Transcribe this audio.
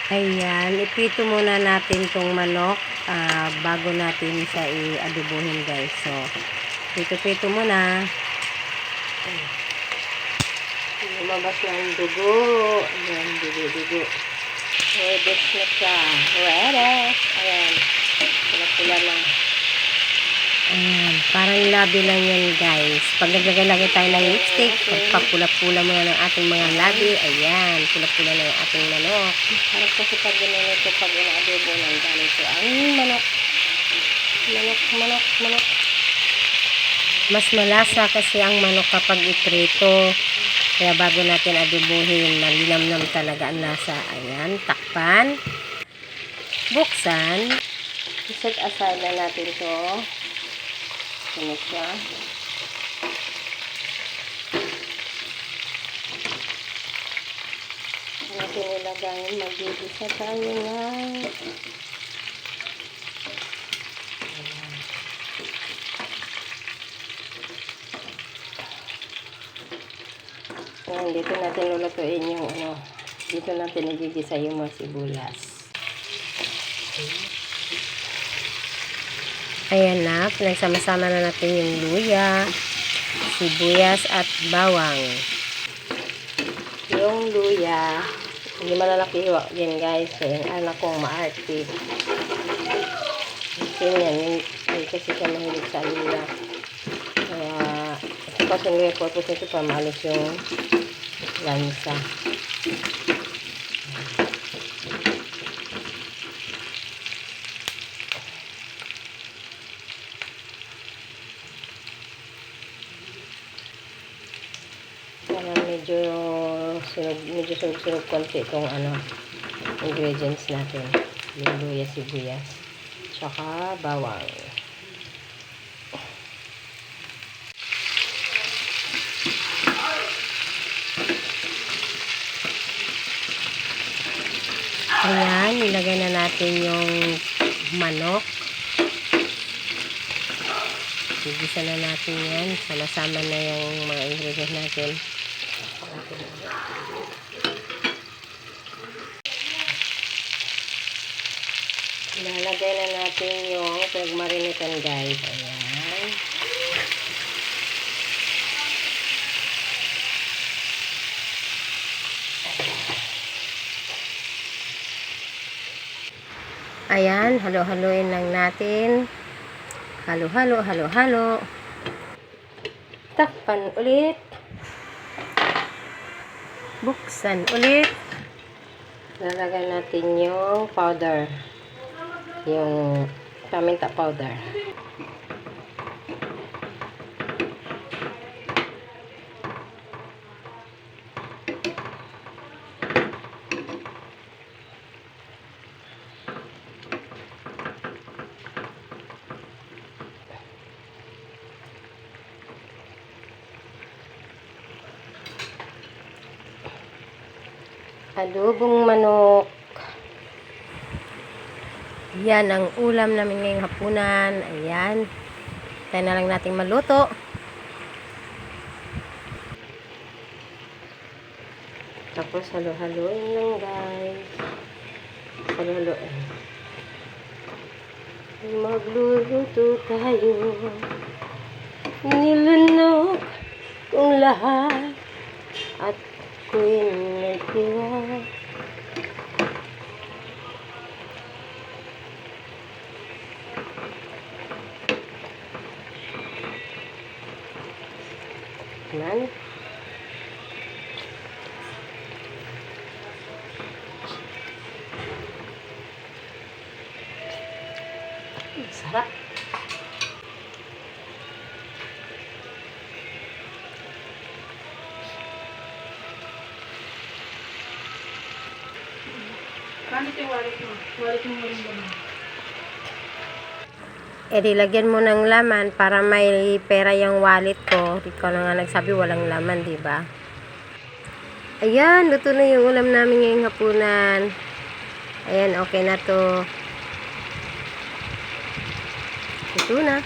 Ayan, iprito muna natin tong manok bago natin siya i-adobohin, guys. So, prito-prito muna. Lumabas na ang dugo. Ayan, dugo. Ready na siya. Ready. Ayan. Pula-pula lang. Ayan, parang labi lang yan, guys. Pag naglagay tayo ng lipstick, pagpapula-pula muna ng ating mga labi. Ayan, pula-pula na yung ating manok. Harap kasi pag gano'n ito, pag ina-adobo ng ganito, ang manok. Manok. Mas malasa kasi ang manok kapag iprito. Kaya bago natin adobohin, malinamnam talaga ang lasa. Ayan, takpan. Buksan. Iset aside na natin ito. Ano siya? Natin ilagay, mag-ibisa tayo ng dito natin lulutuin yung dito natin nagigisa yung mga sibuyas. Ayan na, pinagsama-sama na natin yung luya, sibuyas at bawang. Yung luya, hindi malalaki hiwa din, guys. So, yung anak kong maarte. Kasi yan, kasi siya mahilig sa luya. Kaya, ito kasi yung purpose nito pa maalis yung lansa. Kaya medyo sunog konti itong ingredients natin. Yung luya, sibuyas, tsaka bawang. Ayan, ilagay na natin yung manok. Igisa na natin yan. Sama-sama na yung mga ingredients natin. Ilalagay na natin yung pinagmarinitan, guys. Ayan. Ayan, halo-haloin lang natin. Halo. Takpan ulit. Buksan ulit. Lalagay natin yung powder. Yung paminta powder. Adobong manok. Yan ang ulam namin ngayong hapunan. Ayan. Tayo na lang natin maluto. Tapos halo-haloin lang, guys. Halo-haloin. Magluluto tayo. Nilunok kong lahat. At ako'y nagtiwag. Ayan. Sarap. Kamit yung wallet mo. Wallet mo rin ba? Lagyan mo ng laman para may pera yung wallet ko. Ikaw na nga nagsabi walang laman, di ba? Ayan, luto na yung ulam namin ngayong hapunan. Ayan, okay na to. Ito na.